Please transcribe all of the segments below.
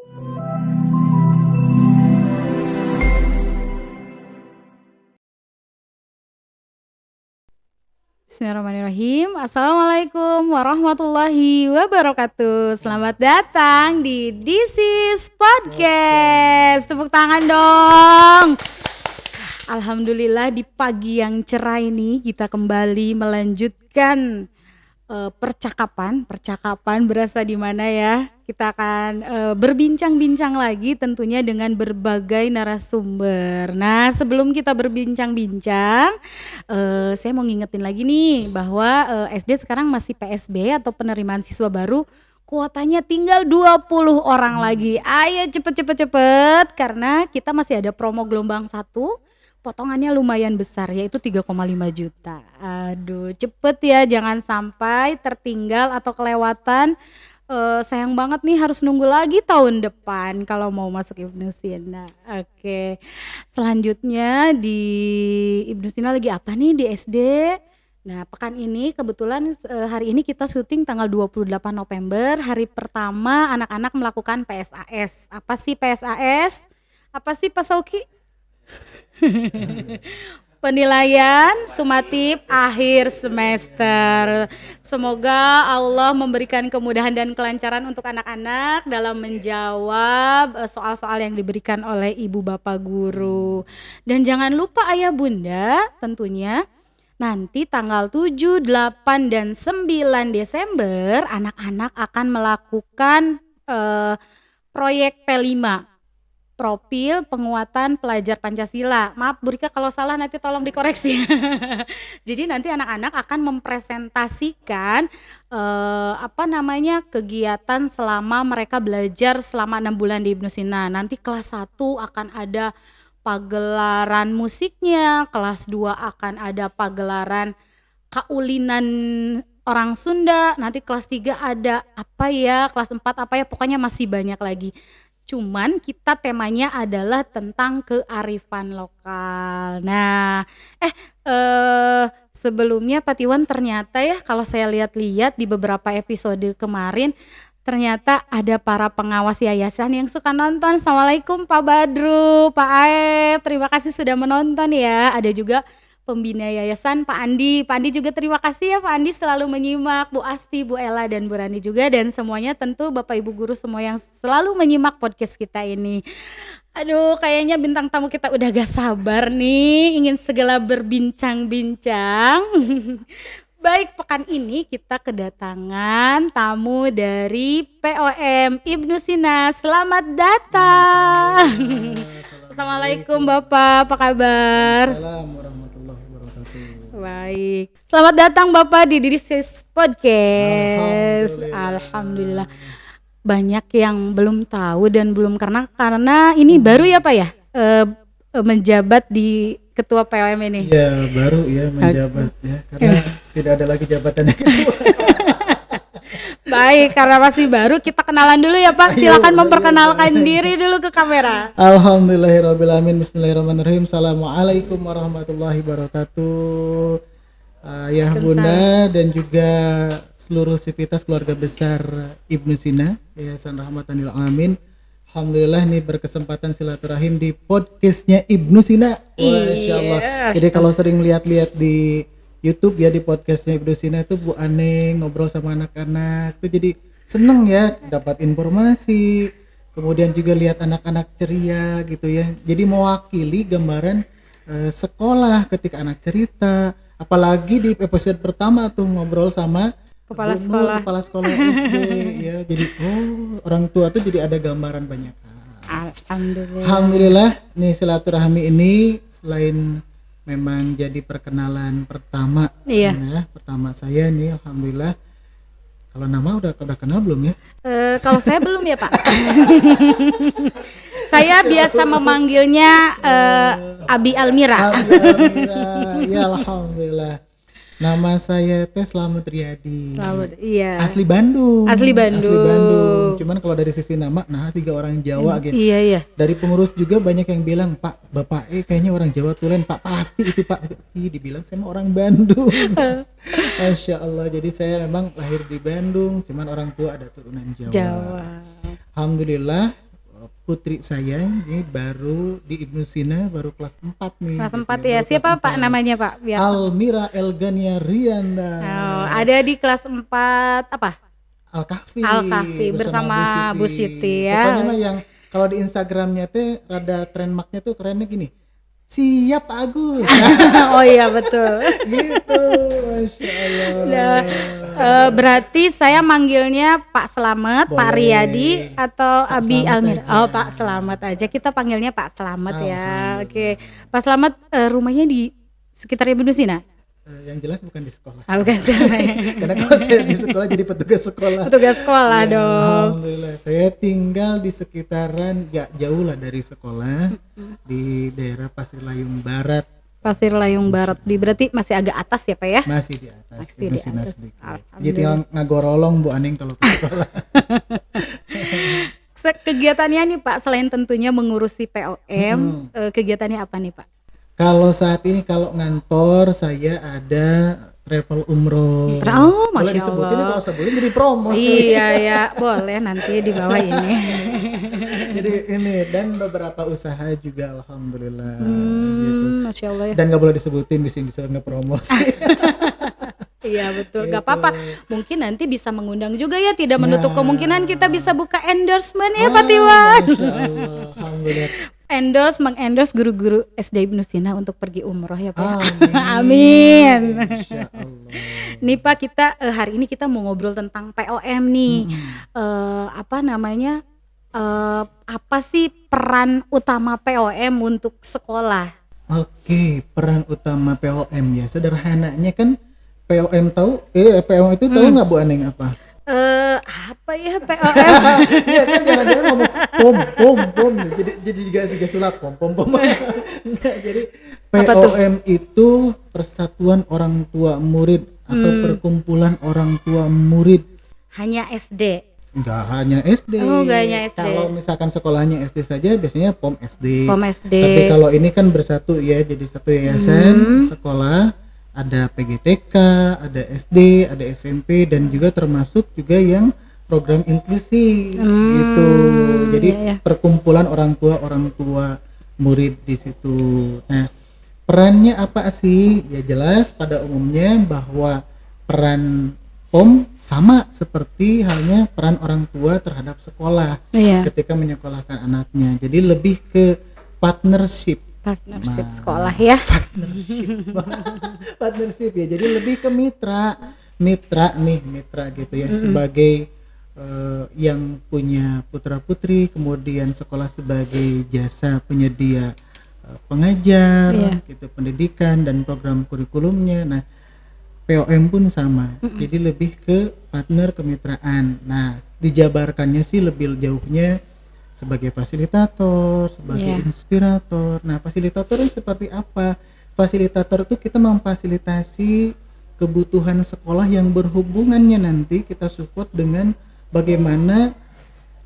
Bismillahirrahmanirrahim. Assalamualaikum warahmatullahi wabarakatuh. Selamat datang di This is Podcast. Tepuk tangan dong. Alhamdulillah di pagi yang cerah ini kita kembali melanjutkan percakapan berasa di mana ya. Kita akan berbincang-bincang lagi tentunya dengan berbagai narasumber. Nah, sebelum kita berbincang-bincang, saya mau ngingetin lagi nih bahwa SD sekarang masih PSB atau penerimaan siswa baru. Kuotanya tinggal 20 orang lagi. Ayo cepet karena kita masih ada promo gelombang 1. Potongannya lumayan besar yaitu 3,5 juta. Aduh, cepet ya, jangan sampai tertinggal atau kelewatan. Sayang banget nih harus nunggu lagi tahun depan kalau mau masuk Ibnu Sina. Oke. Selanjutnya di Ibnu Sina lagi apa nih di SD? Nah, pekan ini kebetulan hari ini kita syuting tanggal 28 November. Hari pertama anak-anak melakukan PSAS. Apa sih PSAS? Apa sih Pak Sauki? Penilaian sumatif akhir semester. Semoga Allah memberikan kemudahan dan kelancaran untuk anak-anak dalam menjawab soal-soal yang diberikan oleh ibu bapak guru. Dan jangan lupa ayah bunda tentunya nanti tanggal 7, 8, dan 9 Desember anak-anak akan melakukan proyek P5, profil penguatan pelajar Pancasila. Maaf Bu Rika kalau salah nanti tolong dikoreksi. Jadi nanti anak-anak akan mempresentasikan kegiatan selama mereka belajar selama 6 bulan di Ibnu Sina. Nanti kelas 1 akan ada pagelaran musiknya, kelas 2 akan ada pagelaran kaulinan orang Sunda, nanti kelas 3 ada kelas 4 pokoknya masih banyak lagi. Cuman kita temanya adalah tentang kearifan lokal. Nah, sebelumnya Pak Tiwan ternyata ya kalau saya lihat-lihat di beberapa episode kemarin ternyata ada para pengawas yayasan yang suka nonton. Assalamualaikum Pak Badru, Pak Aep, terima kasih sudah menonton ya. Ada juga pembina yayasan Pak Andi. Pak Andi juga terima kasih ya Pak Andi selalu menyimak, Bu Asti, Bu Ella, dan Bu Rani juga, dan semuanya tentu Bapak Ibu guru semua yang selalu menyimak podcast kita ini. Aduh, kayaknya bintang tamu kita udah gak sabar nih ingin segera berbincang-bincang. Baik, pekan ini kita kedatangan tamu dari POM Ibnu Sina. Selamat datang. Assalamualaikum Bapak, apa kabar? Assalamualaikum warahmatullahi wabarakatuh. Baik, selamat datang Bapak di This is Podcast. Alhamdulillah. Banyak yang belum tahu dan belum karena ini baru ya Pak ya, menjabat di Ketua POM ini. Ya baru ya menjabat ya, karena tidak ada lagi jabatan yang kedua. Baik, karena masih baru kita kenalan dulu ya Pak. Silakan memperkenalkan diri dulu ke kamera. Alhamdulillahirrabbilalamin. Bismillahirrahmanirrahim. Assalamualaikum warahmatullahi wabarakatuh. Ayah bunda dan juga seluruh sivitas keluarga besar Ibnu Sina Yayasan Rahmatan lil Alamin. Alhamdulillah nih berkesempatan silaturahim di podcastnya Ibnu Sina. Masya Allah. Jadi kalau sering lihat-lihat di YouTube ya, di podcastnya Ibnu Sina itu Bu Ane ngobrol sama anak-anak tuh jadi seneng ya, dapat informasi, kemudian juga lihat anak-anak ceria gitu ya. Jadi mewakili gambaran sekolah ketika anak cerita, apalagi di episode pertama tuh ngobrol sama kepala sekolah SD ya. Jadi orang tua tuh jadi ada gambaran banyak. Alhamdulillah nih silaturahmi ini selain memang jadi perkenalan pertama ya, pertama saya nih alhamdulillah. Kalau nama udah kenal belum ya? Kalau saya belum ya Pak. Saya biasa memanggilnya Abi Almira. Ya alhamdulillah. Nama saya Slamet Riyadi. Slamet, iya. Asli Bandung. Asli Bandung. Cuman kalau dari sisi nama, tiga orang Jawa gitu. Iya. Dari pengurus juga banyak yang bilang, Pak, Bapak kayaknya orang Jawa tulen, Pak pasti itu Pak. Dibilang saya mau orang Bandung. Masya Allah. Jadi saya memang lahir di Bandung, cuman orang tua ada turunan Jawa. Alhamdulillah. putri saya ini baru di Ibnu Sina, baru kelas 4 nih. Kelas gitu 4 ya, ya. baru Siapa kelas Pak 4. namanya Pak? Biar Almira Elgania Rianda. Oh, ada di kelas 4 apa? Al-Kahfi. Al-Kahfi bersama Bu Siti ya. Pokoknya mah yang kalau di Instagramnya teh rada trademarknya tuh kerennya gini. Siap Pak Agus. Oh iya betul. Gitu, Masya Allah. Nah, berarti saya manggilnya Pak Slamet, Pak Boleh. Riyadi atau Pak Abi Slamet Almir. aja. Oh Pak Slamet aja. Kita panggilnya Pak Slamet ya. Alhamdulillah. Oke. Pak Slamet rumahnya di sekitar Ibnu Sina? Yang jelas bukan di sekolah. Ah, bukan salah ya. Karena kalau saya di sekolah jadi petugas sekolah. Petugas sekolah Ya, dong. Alhamdulillah. Saya tinggal di sekitaran gak jauh lah dari sekolah di daerah Pasir Layung Barat. Pasir Layung Barat. Berarti masih agak atas ya Pak ya? Masih di atas. Masih di Sina atas. sedikit. Alhamdulillah. Jadi tinggal ngagorolong Bu Aning kalau ke sekolah. Kegiatannya nih Pak, selain tentunya mengurusi POM, kegiatannya apa nih Pak? Kalau saat ini kalau ngantor saya ada travel umroh. Oh, Boleh Masya disebutin Allah. kalau sebutin jadi promosi. Iya ya, boleh nanti di bawah ini. Jadi ini dan beberapa usaha juga alhamdulillah gitu. Masya Allah ya. Dan nggak boleh disebutin bisa nge-promosi. Iya betul, Gitu. gak apa-apa. Mungkin nanti bisa mengundang juga ya, tidak menutup kemungkinan kita bisa buka endorsement ya Pak Tiwan. Masya Allah, alhamdulillah. Mengendorse guru-guru SD Ibnu Sina untuk pergi umroh ya Pak. Amin. Amin. Masya Allah. Nih Pak, kita hari ini kita mau ngobrol tentang POM nih. Apa namanya? Apa sih peran utama POM untuk sekolah? Oke, peran utama POM ya. Sederhananya kan POM POM itu tahu nggak Bu Aning apa? Apa ya POM? Iya kan jangan ngomong pom. Jadi juga sulap pom. Enggak, jadi Apa tuh? POM itu Persatuan Orang Tua Murid atau Perkumpulan Orang Tua Murid. Hanya SD. Enggak hanya SD. Oh, enggak hanya SD. Kalau misalkan sekolahnya SD saja biasanya POM SD. POM SD. Tapi kalau ini kan bersatu ya, jadi satu yayasan sekolah, ada PGTK, ada SD, ada SMP dan juga termasuk juga yang program inklusi gitu. Jadi iya. perkumpulan orang tua murid di situ. Nah, perannya apa sih? Ya jelas pada umumnya bahwa peran POM sama seperti halnya peran orang tua terhadap sekolah ketika menyekolahkan anaknya. Jadi lebih ke partnership Sekolah ya. Partnership ya. Jadi lebih ke mitra gitu ya, sebagai yang punya putra putri, kemudian sekolah sebagai jasa penyedia pengajar gitu, pendidikan dan program kurikulumnya. Nah, POM pun sama. Jadi lebih ke partner kemitraan. Nah, dijabarkannya sih lebih jauhnya sebagai fasilitator, sebagai inspirator. Nah, fasilitator itu seperti apa? Fasilitator itu kita memfasilitasi kebutuhan sekolah yang berhubungannya, nanti kita support dengan bagaimana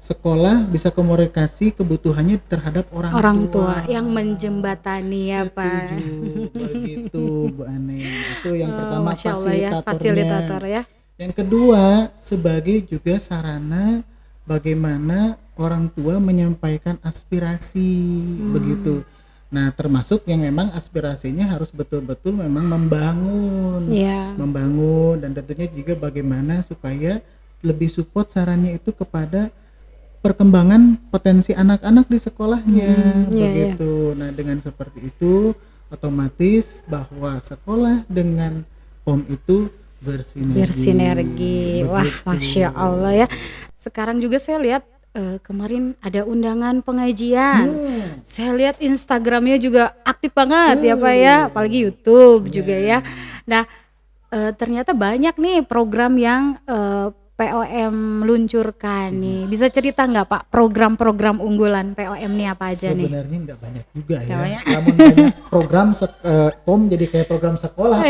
sekolah bisa komunikasi kebutuhannya terhadap orang tua yang menjembatani ya Pak. Setuju, begitu Bu Aning. Itu yang pertama, Masya Allah ya, fasilitator ya. Yang kedua, sebagai juga sarana bagaimana orang tua menyampaikan aspirasi begitu. Nah, termasuk yang memang aspirasinya harus betul-betul memang membangun dan tentunya juga bagaimana supaya lebih support sarannya itu kepada perkembangan potensi anak-anak di sekolahnya begitu. Nah, dengan seperti itu otomatis bahwa sekolah dengan POM itu bersinergi. Wah, Masya Allah ya. Sekarang juga saya lihat kemarin ada undangan pengajian. Saya lihat Instagramnya juga aktif banget ya Pak ya, apalagi YouTube juga ya. Nah, ternyata banyak nih program yang POM luncurkan nih. Bisa cerita nggak Pak program-program unggulan POM nih apa aja nih? Sebenarnya nggak banyak juga ya. Namun banyak program POM jadi kayak program sekolah.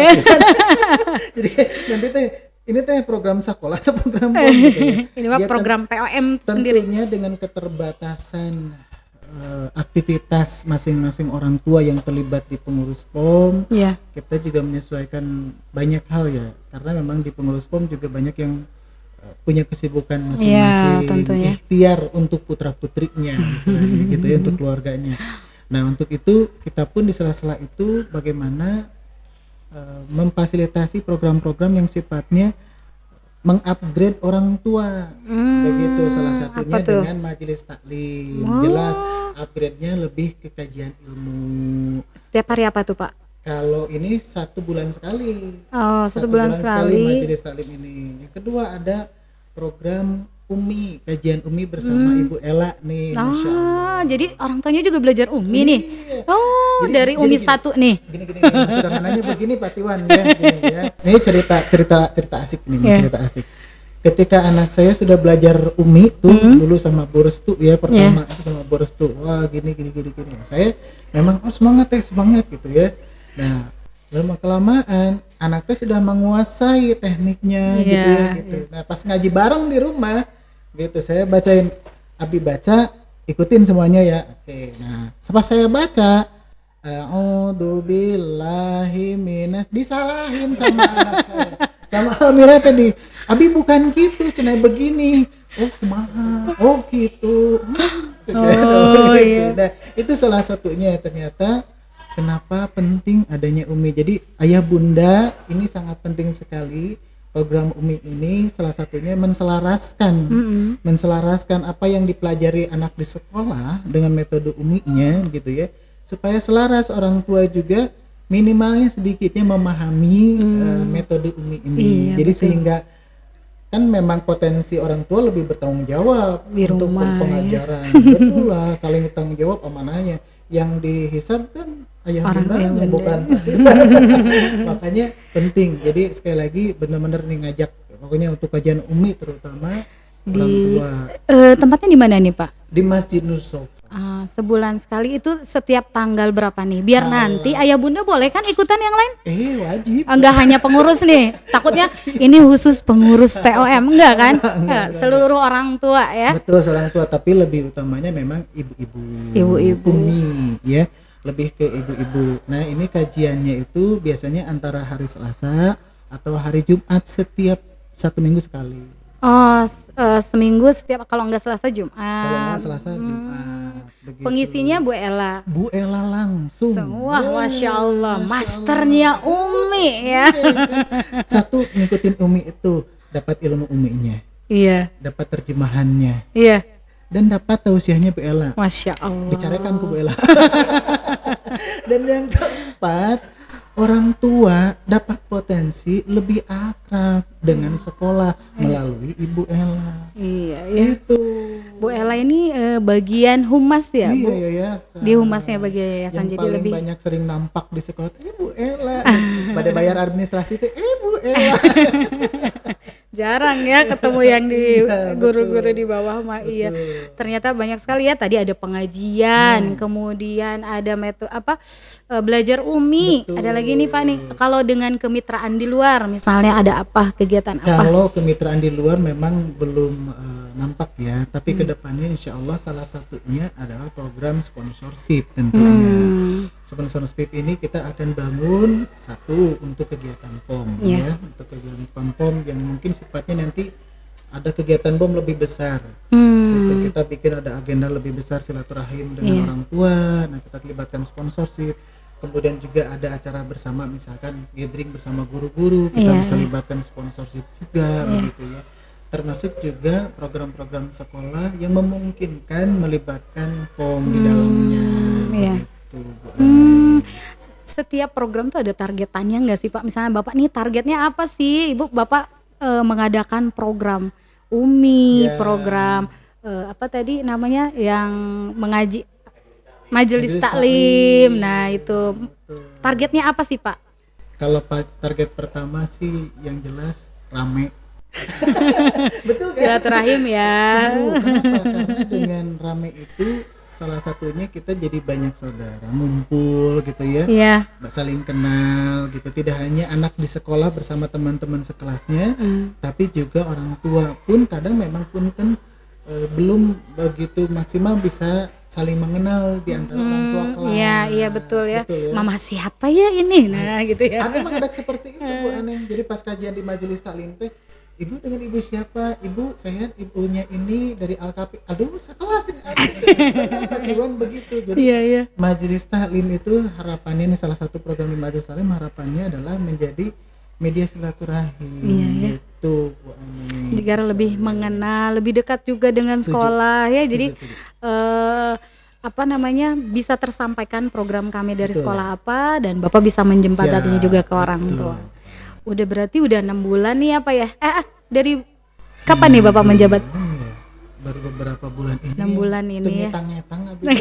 Jadi kayak nanti teh ini teh program sekolah atau program POM gitu ya. Ini mah program POM sendiri. Tentunya dengan keterbatasan aktivitas masing-masing orang tua yang terlibat di pengurus POM, kita juga menyesuaikan banyak hal ya. Karena memang di pengurus POM juga banyak yang punya kesibukan Iya, masing-masing, tentunya. ikhtiar untuk putra-putrinya misalnya gitu ya, untuk keluarganya. Nah, untuk itu kita pun di sela-sela itu bagaimana memfasilitasi program-program yang sifatnya mengupgrade orang tua. Begitu salah satunya apa tuh? dengan majelis taklim. Oh. Jelas upgrade-nya lebih ke kajian ilmu. Setiap hari apa tuh Pak? Kalau ini 1 bulan sekali. Oh, 1 bulan sekali. majelis taklim ini. Yang kedua ada program Umi, kajian Umi bersama Ibu Ella nih, Masya Allah. Jadi orang tuanya juga belajar Umi nih. Iya. Oh, Jadi- dari jadi Umi gini. 1 nih. Gini, sederhananya begini Pak Tiwan ya, gini ya. Ini cerita asik nih, Yeah. cerita asik. Ketika anak saya sudah belajar Umi tuh dulu sama Bu Restu ya, pertama itu sama Bu Restu. Wah, gini. Saya memang semangat gitu ya. Nah, lama kelamaan anak teh sudah menguasai tekniknya gitu ya Iya, gitu. Nah, pas ngaji bareng di rumah gitu, saya bacain, Abi baca, ikutin semuanya ya. Oke. Nah, pas saya baca a'udzubillahi minas, disalahin sama anak saya. Sama Almira tadi, Abi bukan gitu, cenah begini. Oh, kumaha? Oh, gitu. Gitu. iya. Nah, itu salah satunya ternyata kenapa penting adanya Umi. Jadi ayah bunda ini sangat penting sekali. Program Umi ini salah satunya menselaraskan apa yang dipelajari anak di sekolah dengan metode Uminya gitu ya, supaya selaras orang tua juga minimalnya sedikitnya memahami metode Umi ini. Iya, Jadi betul. sehingga kan memang potensi orang tua lebih bertanggung jawab Di untuk rumah, pengajaran. Betul lah, saling bertanggung jawab amanahnya. Yang dihisab kan ayah Orang bundanya, tua, bukan makanya penting. Jadi sekali lagi benar-benar nih ngajak pokoknya untuk kajian Umi terutama orang tua Tempatnya di mana nih Pak? di Masjid Nur Sofa. Sebulan sekali itu setiap tanggal berapa nih? Biar nanti ayah bunda boleh kan ikutan yang lain? Wajib. Enggak hanya pengurus nih, takutnya ini khusus pengurus POM, enggak kan? Seluruh orang tua ya. Betul, seorang tua, tapi lebih utamanya memang ibu-ibu. Ibu-ibu. Umi ya, lebih ke ibu-ibu. Nah, ini kajiannya itu biasanya antara hari Selasa atau hari Jumat setiap 1 minggu sekali. Oh, seminggu setiap, kalau enggak Selasa Kalau Jumat. nggak Selasa Jumat. Begitu. Pengisinya Bu Ella. Bu Ella langsung. Wah, Masya Allah, masternya Umi ya. Satu, ngikutin Umi itu dapat ilmu Uminya, Iya, dapat terjemahannya, iya. dan dapat tausiahnya Bu Ella. Masya Allah. Bicarakan ke Bu Ella. Dan yang keempat, orang tua dapat potensi lebih akrab dengan sekolah melalui Ibu Ella. Iya, iya. Itu. Bu Ella ini bagian humas ya, Iya, Bu? yayasan. Di humasnya bagian yayasan, Yang jadi paling lebih banyak sering nampak di sekolah Bu Ella. Pada bayar administrasi itu Bu Ella. jarang ya ketemu yang di Iya, guru-guru di bawah mah. Iya, ternyata banyak sekali ya. Tadi ada pengajian, kemudian ada metode belajar Umi. Betul. Ada lagi nih Pak nih, kalau dengan kemitraan di luar misalnya ada apa, kegiatan apa? Kalau kemitraan di luar memang belum nampak ya, tapi kedepannya insya Allah salah satunya adalah program sponsorship tentunya. Sponsorship ini kita akan bangun satu untuk kegiatan POM Iya. ya, untuk kegiatan POM yang mungkin sifatnya nanti ada kegiatan POM lebih besar. Gitu, kita bikin ada agenda lebih besar silaturahim dengan Iya. orang tua. Nah, kita libatkan sponsorship. Kemudian juga ada acara bersama, misalkan gathering bersama guru-guru, kita Iya. bisa libatkan sponsorship juga begitu ya. Termasuk juga program-program sekolah yang memungkinkan melibatkan POM di dalamnya. Iya. Begitu, Bu Ani. Setiap program tuh ada targetannya nggak sih Pak? Misalnya Bapak nih targetnya apa sih? Ibu Bapak mengadakan program Umi, Ya. program apa tadi namanya yang mengaji majelis Majelis taklim. taklim. Nah, itu targetnya apa sih Pak? Kalau target pertama sih yang jelas rame. Betul kan? Silaturahim ya. Seru. Kenapa? Karena dengan rame itu salah satunya kita jadi banyak saudara ngumpul gitu ya. Iya. Saling kenal gitu. Tidak hanya anak di sekolah bersama teman-teman sekelasnya, tapi juga orang tua pun kadang memang punten belum begitu maksimal bisa saling mengenal di antara orang tua kelas. Iya, iya betul ya. Betul ya. Mama siapa ya ini? Nah, gitu ya. Ada emang ada seperti itu Bu Aneng. Jadi pas kajian di majelis taklim teh ibu dengan ibu siapa? Ibu saya ibunya ini dari Al-Kafi. Aduh, sekelas ini. Iwan begitu. Jadi Iya. Majelis Taklim itu harapannya, ini salah satu program di Majelis Taklim, harapannya adalah menjadi media silaturahim. Iya. Gitu Bu Ani. Agar lebih mengenal, lebih dekat juga dengan Setuju. sekolah ya. Jadi Setuju. bisa tersampaikan program kami dari Betul. sekolah apa, dan Bapak bisa menjembataninya Siap, juga ke orang betul. tua. Udah berarti udah 6 bulan nih apa ya? Dari kapan nih Bapak menjabat? Ya, baru beberapa bulan ini. 6 bulan ini ya. Ngetang-ngetang habis.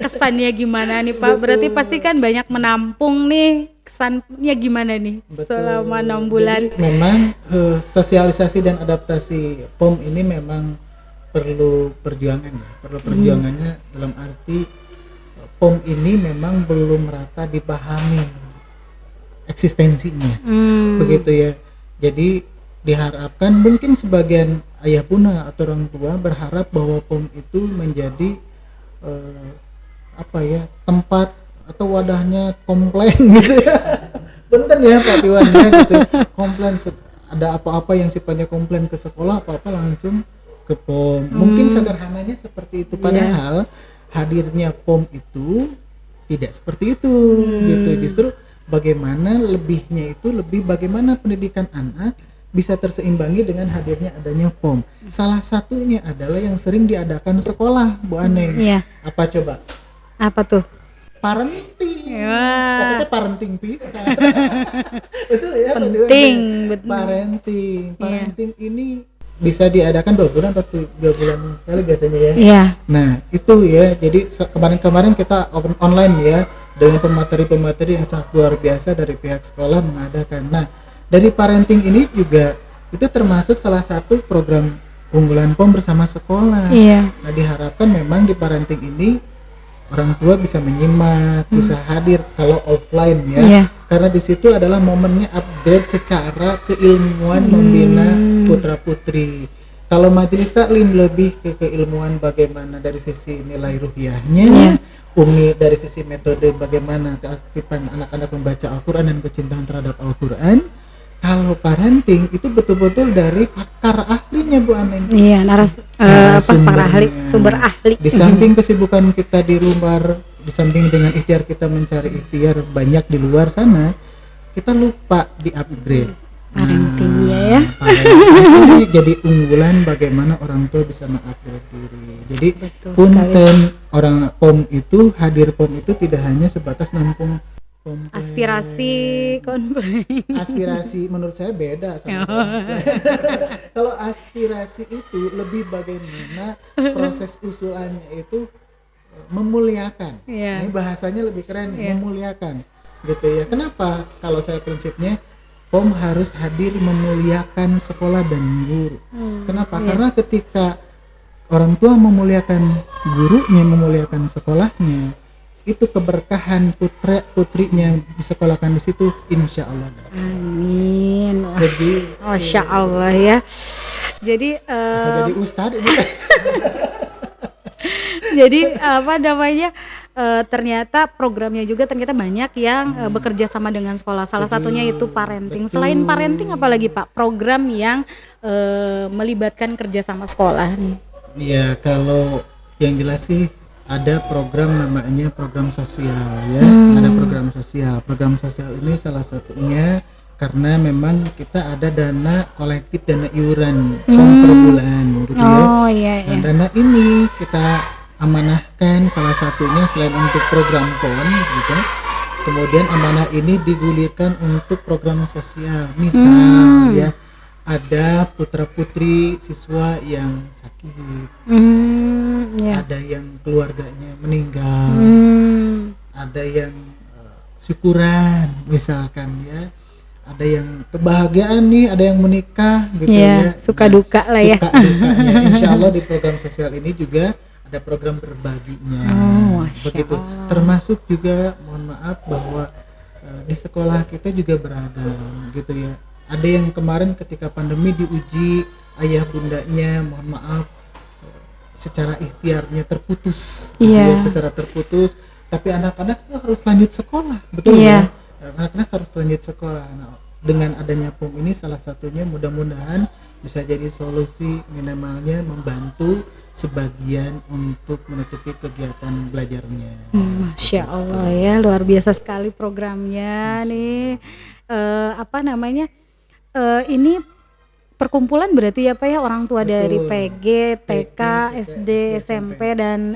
Kesannya gimana nih Pak? Berarti pasti kan banyak menampung nih. Kesannya gimana nih selama 6 bulan? Jadi memang sosialisasi dan adaptasi POM ini memang perlu perjuangan ya. Perlu perjuangannya dalam arti POM ini memang belum merata dipahami eksistensinya. Begitu ya. Jadi diharapkan mungkin sebagian ayah bunda atau orang tua berharap bahwa POM itu menjadi tempat atau wadahnya komplain gitu ya. Bener ya Pak Tiwan ya gitu. Komplain ada apa-apa yang sifatnya komplain ke sekolah, apa-apa langsung ke POM. Mungkin sederhananya seperti itu, padahal hadirnya POM itu tidak seperti itu gitu. Justru bagaimana lebihnya itu bagaimana pendidikan anak bisa terseimbangi dengan hadirnya adanya POM. Salah satunya adalah yang sering diadakan sekolah, Bu Aneng. Iya. Apa coba? Apa tuh? Parenting. Wah. Katanya parenting pisah. Betul ya? Penting, betul. Parenting ini bisa diadakan 2 bulan atau 3 bulan sekali biasanya ya. Iya. Nah itu ya, jadi kemarin kita online ya, dengan pemateri-pemateri yang sangat luar biasa dari pihak sekolah mengadakan. Nah dari parenting ini juga itu termasuk salah satu program unggulan POM bersama sekolah. Iya. Nah diharapkan memang di parenting ini orang tua bisa menyimak, bisa hadir kalau offline ya. Iya. Karena di situ adalah momennya upgrade secara keilmuan membina putra putri. Kalau Majelis Taklim lebih ke keilmuan bagaimana dari sisi nilai ruhiyahnya, Umi dari sisi metode bagaimana keaktifan anak-anak membaca Al-Quran dan kecintaan terhadap Al-Quran. Kalau parenting itu betul-betul dari pakar ahlinya Bu Aneng. Iya, pakar ahli, sumber ahli. Di samping kesibukan kita di rumah, di samping dengan ikhtiar kita mencari ikhtiar banyak di luar sana, kita lupa di upgrade Parentingnya ya. Parenting ini jadi unggulan bagaimana orang tua bisa mengupgrade diri. Jadi Betul punten orang POM itu, hadir POM itu tidak hanya sebatas nampung aspirasi komplain. Aspirasi menurut saya beda sama kalau aspirasi itu lebih bagaimana proses usulannya itu memuliakan. Ini bahasanya lebih keren, memuliakan gitu ya. Kenapa? Kalau saya prinsipnya POM harus hadir memuliakan sekolah dan guru. Kenapa? Karena ketika orang tua memuliakan gurunya, memuliakan sekolahnya, itu keberkahan putrinya disekolahkan di situ, insya Allah. Amin. Jadi, Masya Allah ya. Jadi bisa jadi ustadz ini. jadi ternyata programnya juga ternyata banyak yang bekerja sama dengan sekolah. Salah satunya itu parenting. Betul. Selain parenting apalagi Pak program yang melibatkan kerja sama sekolah nih? Iya, kalau yang jelas sih ada program namanya program sosial ya. Ada program sosial. Program sosial ini salah satunya karena memang kita ada dana kolektif, dana iuran POM per bulan gitu ya. Nah, dana ini kita amanahkan salah satunya selain untuk program POM gitu. Kemudian amanah ini digulirkan untuk program sosial. Misal ya ada putra-putri siswa yang sakit. Ada yang keluarganya meninggal. Ada yang syukuran misalkan ya. Ada yang kebahagiaan nih, ada yang menikah gitu ya. Suka duka lah ya. Suka dukanya. Insya Allah di program sosial ini juga ada program berbaginya. Begitu. Termasuk juga mohon maaf bahwa di sekolah kita juga beragam gitu ya. Ada yang kemarin ketika pandemi diuji ayah bundanya mohon maaf secara ikhtiarnya terputus gitu ya, secara terputus, tapi anak-anak itu harus lanjut sekolah, betul ya? Anak-anak harus lanjut sekolah. Nah, dengan adanya POM ini salah satunya mudah-mudahan bisa jadi solusi minimalnya membantu sebagian untuk menutupi kegiatan belajarnya. Masya Allah ya, luar biasa sekali programnya nih. Apa namanya? Ini perkumpulan berarti ya Pak ya, orang tua dari Betul. PG, TK, SD, SMP dan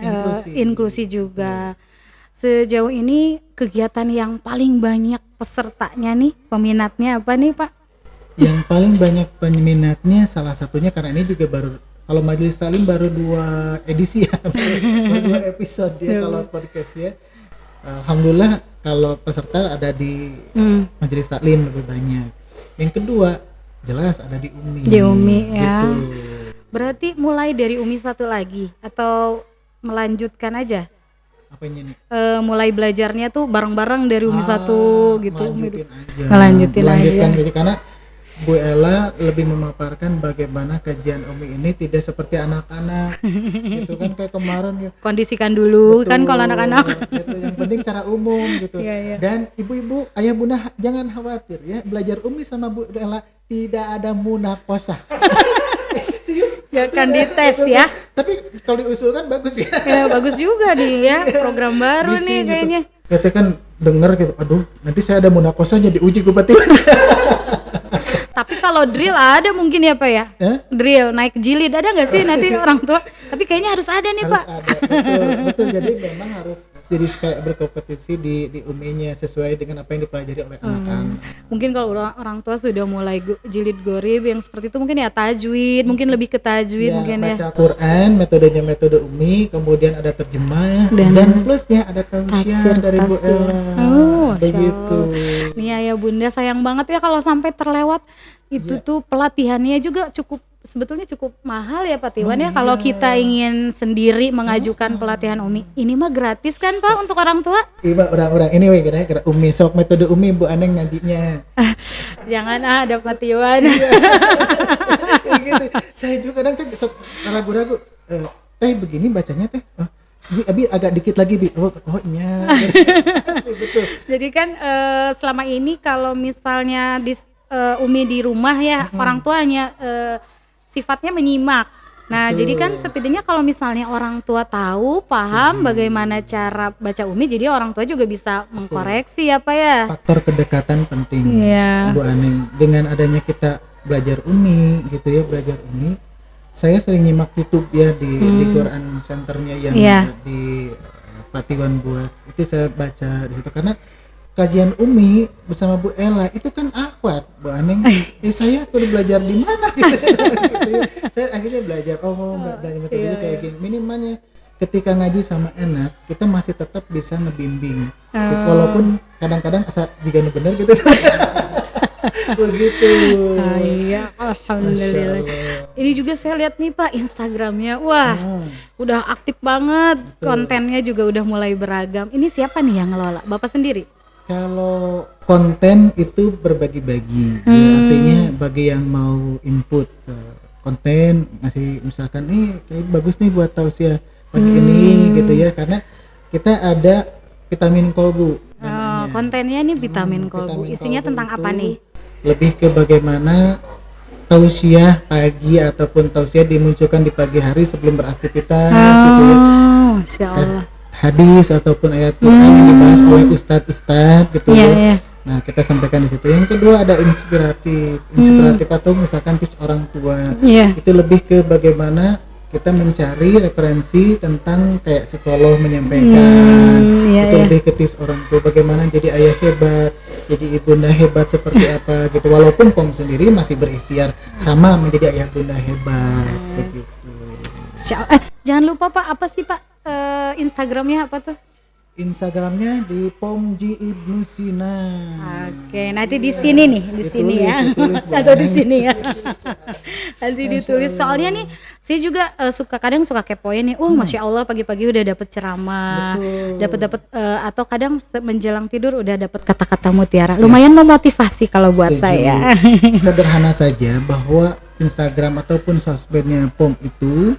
inklusi juga. Sejauh ini kegiatan yang paling banyak pesertanya nih, peminatnya apa nih Pak? Yang paling banyak peminatnya salah satunya karena ini juga baru, kalau majelis taklim baru 2 edisi ya, baru 2 episode ya kalau podcast ya. Alhamdulillah kalau peserta ada di majelis taklim lebih banyak. Yang kedua jelas ada di UMI. Di UMI ya. Gitu. Berarti mulai dari UMI satu lagi atau melanjutkan aja? Apanya nih? Mulai belajarnya tuh bareng-bareng dari UMI satu gitu. Melanjutin aja. Gitu, karena Bu Ella lebih memaparkan bagaimana kajian UMI ini tidak seperti anak-anak gitu kan, kayak kemarin gitu. Kondisikan dulu. Betul, kan kalau anak-anak gitu, yang penting secara umum gitu. Iya. Dan ibu-ibu, ayah bunda jangan khawatir ya, belajar UMI sama Bu Ella tidak ada munakosah. Serius? ya kan dites ya. Tapi kalau diusulkan bagus ya. Ya bagus juga nih ya, program baru Bising nih gitu. kayaknya. Kita kan denger gitu, aduh nanti saya ada munakosah jadi uji bupati. Tapi kalau drill ada mungkin ya Pak ya? Drill naik jilid ada nggak sih nanti orang tua? Tapi kayaknya harus ada nih Harus Pak. ada, betul. Jadi memang harus jadi kayak berkompetisi di UMI-nya sesuai dengan apa yang dipelajari oleh anak-anak. Mungkin kalau orang tua sudah mulai jilid gorib yang seperti itu mungkin ya tajwid, mungkin lebih ke tajwid Ya, mungkin ya. baca Quran, metodenya metode UMI, kemudian ada terjemah dan plusnya ada tausiah dari Bu Ella. Begitu. Nih ayah bunda sayang banget ya kalau sampai terlewat itu tuh pelatihannya juga sebetulnya cukup mahal ya Pak Tiwan ya kalau kita ingin sendiri mengajukan pelatihan UMI. Ini mah gratis kan Pak untuk orang tua? Iya orang-orang ini kira UMI sok metode UMI Bu Aneng ngajinya. Jangan ada Pak Tiwan. Gitu. Saya juga kadang sok ragu-ragu. Teh begini bacanya teh. Abi agak dikit lagi Bi. Nya. Betul. Jadi kan selama ini kalau misalnya di UMI di rumah ya orang tuanya sifatnya menyimak. Nah, jadi kan setidaknya kalau misalnya orang tua tahu, paham bagaimana cara baca UMI, jadi orang tua juga bisa mengkoreksi apa ya. Faktor kedekatan penting. Iya. Bu Aneng, dengan adanya kita belajar UMI gitu ya, belajar UMI. Saya sering nyimak YouTube ya di Quran Centernya yang di Pak Tiwan buat. Itu saya baca di situ karena kajian UMI bersama Bu Ella itu kan akhwat Bu Aneng. Saya kudu belajar di mana gitu. Saya akhirnya belajar belajar metodenya kayak gini. Minimalnya ketika ngaji sama enak, kita masih tetap bisa ngebimbing. Walaupun kadang-kadang jika bener gitu. Begitu. Iya, alhamdulillah. Ini juga saya lihat nih Pak Instagramnya, wah udah aktif banget. Kontennya juga udah mulai beragam. Ini siapa nih yang ngelola? Bapak sendiri? Kalau konten itu berbagi-bagi, ya, artinya bagi yang mau input konten, ngasih misalkan kayak bagus nih buat tausiah pagi ini gitu ya, karena kita ada vitamin kolbu namanya. Kontennya nih vitamin kolbu, isinya tentang apa nih? Lebih ke bagaimana tausiah pagi ataupun tausiah dimunculkan di pagi hari sebelum beraktivitas gitu ya. Masya Allah. Hadis ataupun ayat Quran yang dibahas oleh ustadz gitu ya. Nah kita sampaikan di situ. Yang kedua ada inspiratif atau misalkan tips orang tua. Itu lebih ke bagaimana kita mencari referensi tentang kayak psikolog menyampaikan. Itu lebih ke tips orang tua bagaimana jadi ayah hebat, jadi ibunda hebat seperti apa gitu. Walaupun POM sendiri masih berikhtiar sama menjadi ayah bunda hebat begitu. Jangan lupa Pak, apa sih Pak Instagramnya apa tuh? Instagramnya di Pomji Ibnu Sina. Oke, nanti di sini nih, di sini ya. Atau di sini ya. Nanti ditulis. Soalnya nih, saya juga kadang suka kepoin nih. Masya Allah pagi-pagi udah dapet ceramah, dapat atau kadang menjelang tidur udah dapet kata-kata mutiara. Lumayan memotivasi kalau buat saya. Sederhana saja bahwa Instagram ataupun sosmednya POM itu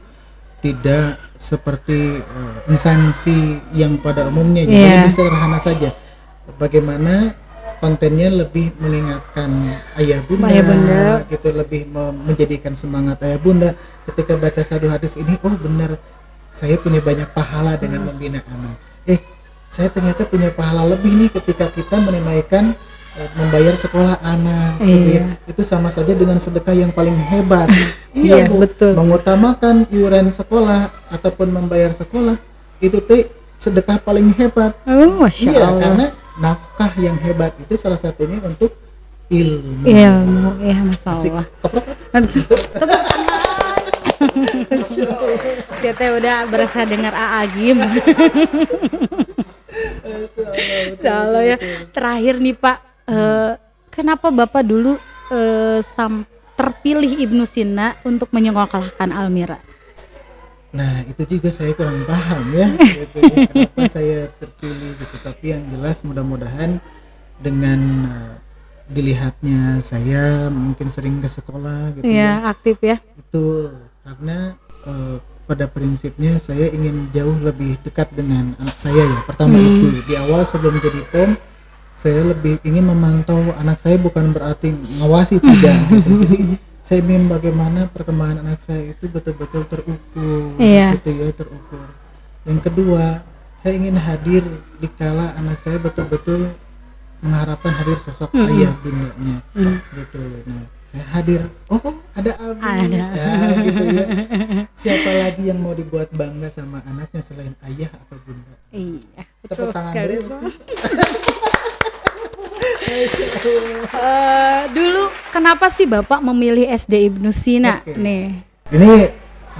tidak seperti instansi yang pada umumnya, jadi lebih sederhana saja. Bagaimana kontennya lebih mengingatkan ayah bunda, gitu, lebih menjadikan semangat ayah bunda ketika baca satu hadis ini. Oh benar, saya punya banyak pahala dengan membina anak. Saya ternyata punya pahala lebih nih ketika kita menunaikan membayar sekolah anak, gitu ya. Itu sama saja dengan sedekah yang paling hebat. Iya Bu, betul. Mengutamakan iuran sekolah ataupun membayar sekolah itu sedekah paling hebat. Masya Allah. Karena nafkah yang hebat itu salah satunya untuk ilmu. Ya masalah. Kita udah berasa dengar Aagim. Kalau ya terakhir nih Pak, kenapa Bapak dulu terpilih Ibnu Sina untuk menyekolahkan Almira? Nah itu juga saya kurang paham ya, gitu ya, kenapa saya terpilih gitu. Tapi yang jelas mudah-mudahan dengan dilihatnya saya mungkin sering ke sekolah gitu ya, aktif ya. Betul, karena pada prinsipnya saya ingin jauh lebih dekat dengan anak saya ya. Pertama itu di awal sebelum jadi POM, saya lebih ingin memantau anak saya, bukan berarti ngawasi tidak gitu. Jadi saya ingin bagaimana perkembangan anak saya itu betul-betul terukur, gitu ya, terukur. Yang kedua, saya ingin hadir di kala anak saya betul-betul mengharapkan hadir sosok ayah bundanya, gitu. Nah, saya hadir, ada Abi, ya, gitu ya. Siapa lagi yang mau dibuat bangga sama anaknya selain ayah atau bunda? Iya, tepuk tangan dulu. Dulu kenapa sih Bapak memilih SD Ibnu Sina? Nih. Ini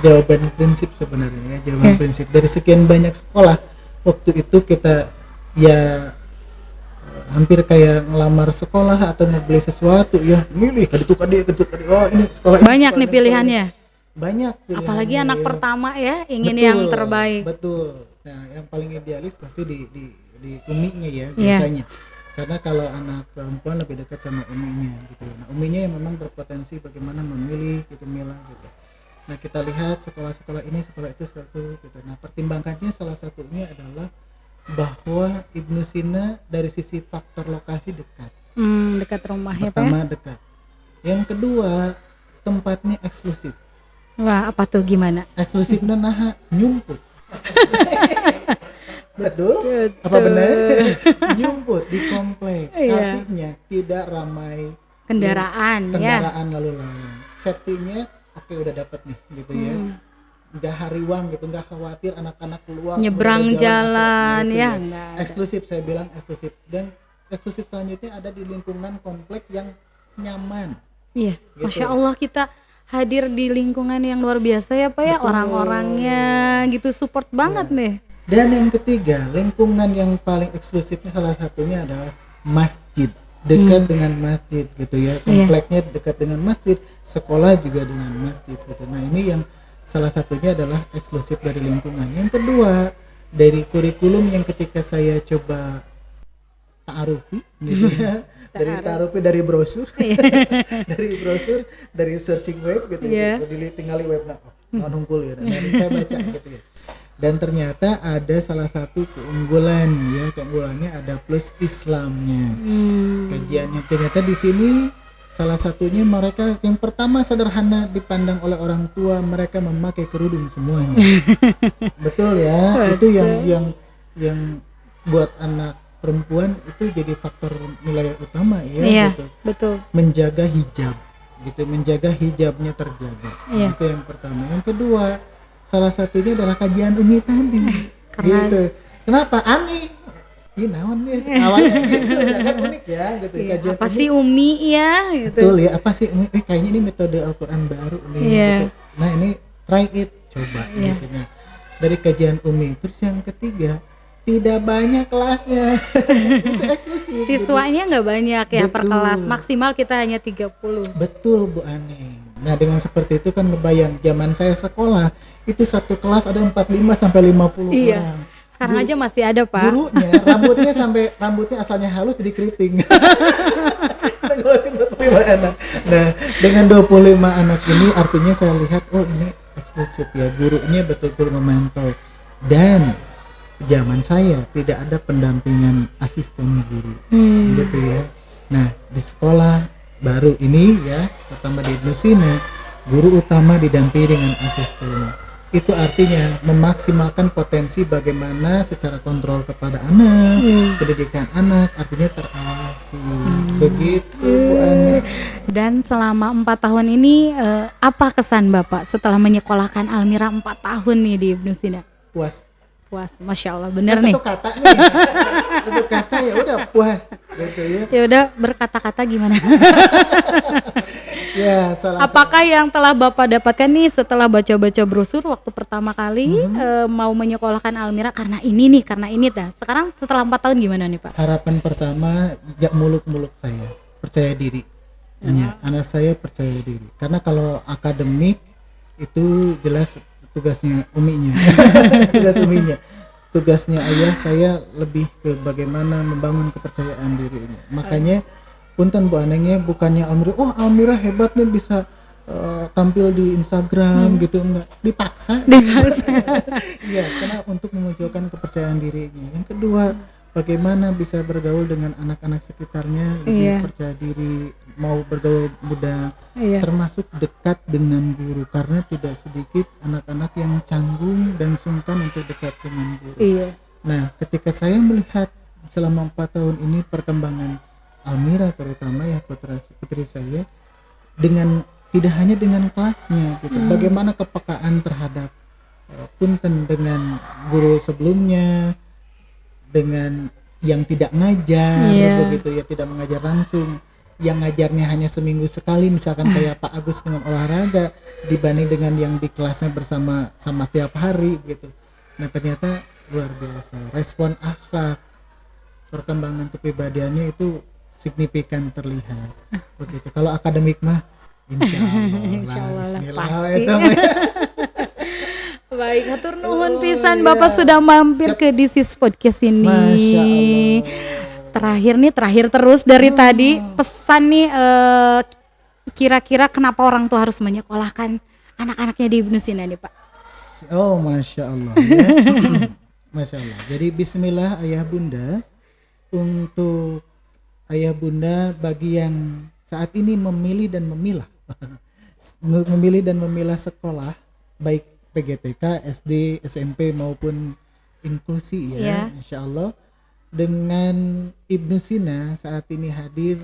jawaban prinsip sebenarnya, jawaban prinsip dari sekian banyak sekolah. Waktu itu kita ya hampir kayak ngelamar sekolah atau mau beli sesuatu ya, milih kaduk. Oh ini sekolah banyak ini, nih pilihannya. Banyak pilihannya. Apalagi anak pertama ya, ingin yang terbaik. Betul. Nah, yang paling idealis pasti di uminya ya biasanya. Karena kalau anak perempuan lebih dekat sama uminya gitu. Nah, uminya yang memang berpotensi bagaimana memilih gitu, milah gitu. Nah, kita lihat sekolah-sekolah ini, sekolah itu gitu. Nah, pertimbangannya salah satunya adalah bahwa Ibnu Sina dari sisi faktor lokasi dekat. Dekat rumah ya Pak. Pertama dekat. Yang kedua, tempatnya eksklusif. Wah, apa tuh, gimana? Eksklusifnya nyumput. Betul? Apa benar? Nyumput di komplek. Artinya tidak ramai kendaraan lalu lalang. Safety-nya udah dapat nih gitu ya. Nggak hariwang gitu, nggak khawatir anak-anak keluar nyebrang jalan gitu ya. Eksklusif, saya bilang eksklusif. Dan eksklusif selanjutnya ada di lingkungan komplek yang nyaman. Iya, gitu. Masya Allah, kita hadir di lingkungan yang luar biasa ya Pak ya. Betul. Orang-orangnya gitu support banget nih. Dan yang ketiga, lingkungan yang paling eksklusifnya salah satunya adalah masjid, dekat dengan masjid gitu ya. Kompleknya dekat dengan masjid, sekolah juga dengan masjid gitu. Nah, ini yang salah satunya adalah eksklusif dari lingkungan. Yang kedua, dari kurikulum yang ketika saya coba ta'arufi gitu ya. Dari brosur, dari searching web gitu ya. Tinggali web nungkul ya. Dan saya baca gitu ya. Dan ternyata ada salah satu keunggulannya ada plus Islamnya. Kajiannya ternyata di sini salah satunya mereka yang pertama sederhana dipandang oleh orang tua, mereka memakai kerudung semuanya. Betul ya. Itu yang buat anak perempuan itu jadi faktor nilai utama ya, gitu. Betul. Menjaga hijab gitu, menjaga hijabnya terjaga. Itu yang pertama. Yang kedua, salah satunya adalah kajian Umi tadi. Gitu. Kenapa aneh? Naon nih awalnya gitu, kan unik ya gitu. Kajian apa sih Umi ya gitu. Betul ya, apa sih Umi? Kayaknya ini metode Al-Qur'an baru nih gitu. Nah, ini try it, coba gitu. Nah, dari kajian Umi. Terus yang ketiga, tidak banyak kelasnya. Itu eksklusif. Siswanya nggak banyak ya. Betul. Per kelas, maksimal kita hanya 30. Betul Bu Aneng. Nah, dengan seperti itu kan ngebayang zaman saya sekolah itu satu kelas ada 45 sampai 50 orang. Sekarang aja masih ada Pak. Gurunya rambutnya asalnya halus jadi keriting. Nah, dengan 25 anak ini artinya saya lihat ini eksklusif ya. Gurunya betul-betul memantau. Dan zaman saya tidak ada pendampingan asisten guru gitu ya. Nah, di sekolah baru ini ya, pertama di Ibnu Sina, guru utama didampingi dengan asisten. Itu artinya memaksimalkan potensi bagaimana secara kontrol kepada anak, pendidikan anak, artinya terawasi. Begitu Bu Ani. Dan selama 4 tahun ini apa kesan Bapak setelah menyekolahkan Almira 4 tahun nih di Ibnu Sina? Puas. Puas, Masya Allah, bener Kan nih. satu kata nih. Satu kata ya udah puas gitu ya. Ya udah, berkata-kata gimana? Ya, salah. Apakah yang telah Bapak dapatkan nih setelah baca-baca brosur waktu pertama kali mau menyekolahkan Almira karena ini nih, karena ini dah. Sekarang setelah 4 tahun gimana nih Pak? Harapan pertama gak muluk-muluk saya, percaya diri. Ya, anak saya percaya diri. Karena kalau akademik itu jelas tugasnya uminya. Tugas uminya. Tugasnya ayah saya lebih ke bagaimana membangun kepercayaan dirinya. Makanya punten Bu Anengnya bukannya Almira hebat nih bisa tampil di Instagram gitu, enggak, dipaksa. Iya, karena untuk memunculkan kepercayaan dirinya. Yang kedua, bagaimana bisa bergaul dengan anak-anak sekitarnya, lebih percaya diri, mau bergaul mudah, termasuk dekat dengan guru, karena tidak sedikit anak-anak yang canggung dan sungkan untuk dekat dengan guru. Nah, ketika saya melihat selama 4 tahun ini perkembangan Almira terutama ya putri saya, dengan tidak hanya dengan kelasnya gitu, bagaimana kepekaan terhadap punten dengan guru sebelumnya, dengan yang tidak ngajar begitu ya, tidak mengajar langsung, yang ngajarnya hanya seminggu sekali misalkan kayak Pak Agus dengan olahraga, dibanding dengan yang di kelasnya bersama setiap hari gitu. Nah, ternyata luar biasa respon akhlak, perkembangan kepribadiannya itu signifikan terlihat begitu. Kalau akademik mah insya Allah bismillah itu mah. Baik, hatur nuhun pisan Bapak sudah mampir ke This Podcast ini. Masya Allah. Terakhir terus dari tadi pesan nih, kira-kira kenapa orang tua harus menyekolahkan anak-anaknya di Ibnu Sina nih Pak? Oh, Masya Allah ya. Masya Allah. Jadi bismillah ayah bunda, untuk ayah bunda bagi yang saat ini memilih dan memilah sekolah baik PGTK, SD, SMP maupun inklusi ya. Insya Allah dengan Ibnu Sina saat ini hadir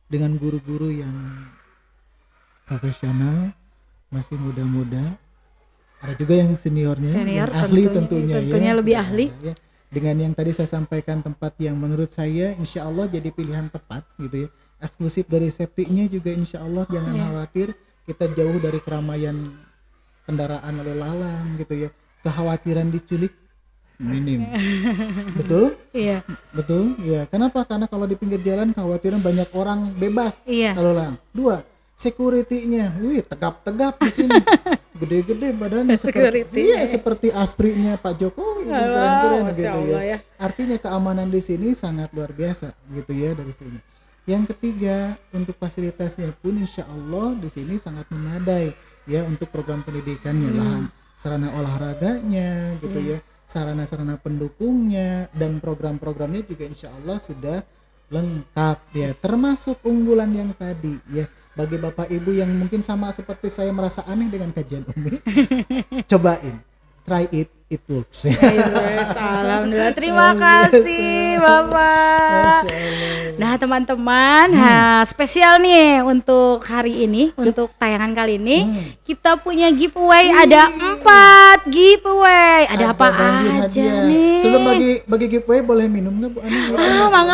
dengan guru-guru yang profesional, masih muda-muda, ada juga yang seniornya, yang ahli tentunya lebih ahli ya. Dengan yang tadi saya sampaikan, tempat yang menurut saya insya Allah jadi pilihan tepat gitu ya, eksklusif dari safety-nya juga insya Allah, jangan khawatir, kita jauh dari keramaian kendaraan lalu lalang gitu ya, kekhawatiran diculik minim. Betul? Iya. Betul? Ya. Kenapa? Karena kalau di pinggir jalan kekhawatiran banyak orang bebas lalu lalang. 2, security-nya, tegap-tegap di sini. Gede-gede badannya seperti asprinya Pak Jokowi, keren-keren gitu ya. Artinya keamanan di sini sangat luar biasa gitu ya dari sini. Yang ketiga, untuk fasilitasnya pun insya Allah di sini sangat memadai ya, untuk program pendidikannya, lahan sarana olahraganya gitu ya, sarana-sarana pendukungnya, dan program-programnya juga insya Allah sudah lengkap ya, termasuk unggulan yang tadi ya. Bagi Bapak Ibu yang mungkin sama seperti saya merasa aneh dengan kajian Umi, cobain, try it works. Alhamdulillah, terima kasih Bapak. Nah teman-teman, spesial nih untuk hari ini, untuk tayangan kali ini, kita punya giveaway, ada 4 giveaway. Ada apa aja nih? Sebelum bagi giveaway boleh minum nggak Bu Ani?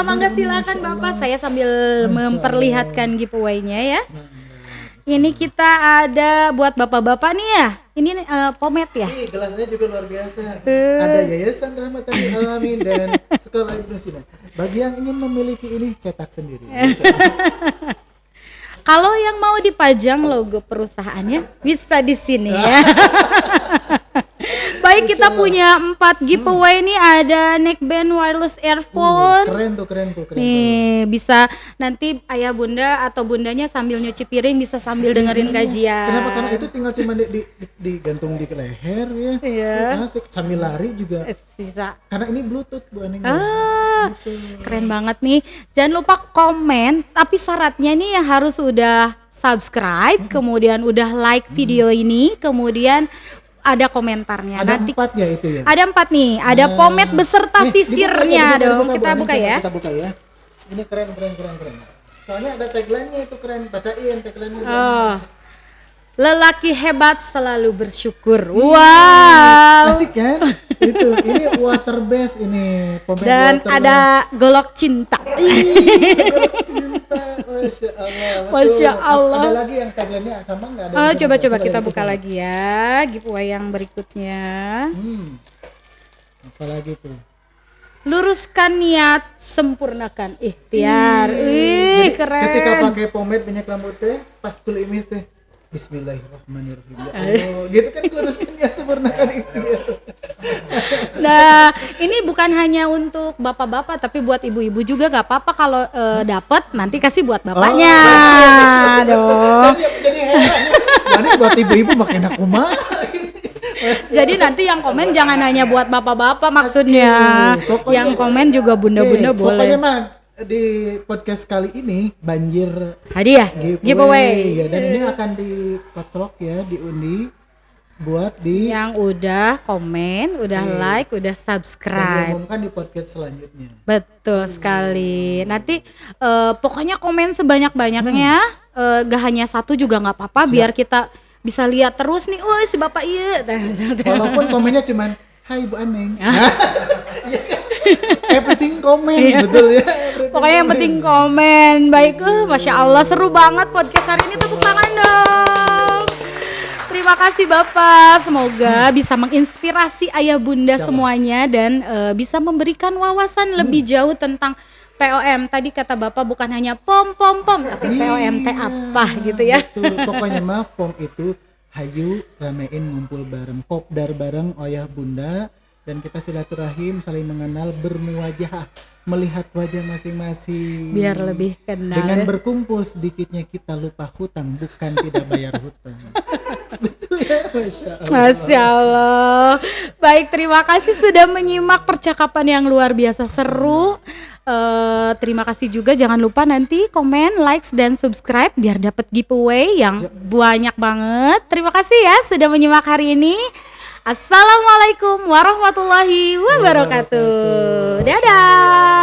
Mangga silakan Bapak, saya sambil memperlihatkan giveaway-nya ya. Ini kita ada buat bapak-bapak nih ya. Ini pomade ya. Gelasnya juga luar biasa. Ada Yayasan Rahmatan Alamin dan Sekolah Ibnu Sina. Bagi yang ingin memiliki ini, cetak sendiri. Kalau yang mau dipajang logo perusahaannya bisa di sini ya. Baik kita Allah. punya 4 giveaway nih, ada neckband wireless earphone. Keren tuh. Nih, bisa nanti ayah bunda atau bundanya sambil nyuci piring bisa sambil dengerin kajian. Kenapa? Karena itu tinggal cuma digantung di leher ya. Iya. Asik, sambil lari juga. Bisa. Karena ini Bluetooth Bu Aneng. Keren banget nih. Jangan lupa komen, tapi syaratnya nih yang harus udah subscribe, kemudian udah like video ini, kemudian ada komentarnya. Ada Nanti 4 ya itu ya. ada 4 nih, ada pomade beserta Nih, sisirnya dibuka, dong. Bu Kita Aneng, buka coba ya. Kita buka ya. Ini keren. Soalnya ada tagline-nya itu keren. Bacain tagline-nya. Oh. Lelaki hebat selalu bersyukur. Wow. Asik kan? Itu. Ini water base ini. Pomade Dan water. ada golok cinta. Cinta. Masya Allah. Betul. Masya Allah. Ada lagi yang tagline-nya sama nggak ada? Oh, yang sama? coba kita lihat buka sana. lagi ya. Giveaway yang berikutnya. Apalagi tuh? Luruskan niat, sempurnakan ikhtiar. Jadi, Keren. ketika pakai pomade minyak rambut teh, pas kulimis teh Bismillahirrahmanirrahim. Ya Allah, gitu kan luruskan niat, sempurnakan ikhtiar. Nah, ini bukan hanya untuk bapak-bapak, tapi buat ibu-ibu juga gak apa-apa kalau dapat nanti kasih buat bapaknya. Dong. Jadi heran. Ini buat ibu-ibu makin aku mah. Jadi nanti yang komen jangan hanya buat bapak-bapak maksudnya. Pokoknya- Yang komen juga bunda-bunda Oke, boleh. Pokoknya mah di podcast kali ini banjir Hadiah, giveaway. ya, dan ini akan dikoclok ya, diundi buat di Yang udah komen, udah like, udah dan subscribe. diumumkan di podcast selanjutnya. Betul sekali. Nanti pokoknya komen sebanyak-banyaknya. Gak hanya satu juga nggak apa-apa, biar kita bisa lihat terus nih. Oh si bapak iya. Walaupun komennya cuman Hai Bu Aneng. Everything komen, betul ya. Everything Pokoknya yang komen. penting komen. Baik, Masya Allah seru banget podcast hari ini. Tepuk tangan dong. Terima kasih Bapak. Semoga bisa menginspirasi ayah bunda semuanya dan bisa memberikan wawasan lebih jauh tentang POM. Tadi kata Bapak bukan hanya pom, tapi POM teh apa gitu ya. Betul. Pokoknya mah POM itu hayu ramein ngumpul bareng, kopdar bareng ayah bunda, dan kita silaturahim, saling mengenal, bermuwajah, melihat wajah masing-masing. Biar lebih kenal. Dengan ya. berkumpul sedikitnya kita lupa hutang, bukan tidak bayar hutang. Betul ya, Masya Allah. Masya Allah. Baik, terima kasih sudah menyimak percakapan yang luar biasa seru. Terima kasih juga, jangan lupa nanti komen, likes, dan subscribe biar dapat giveaway yang banyak banget. Terima kasih ya sudah menyimak hari ini. Assalamualaikum warahmatullahi wabarakatuh. Dadah.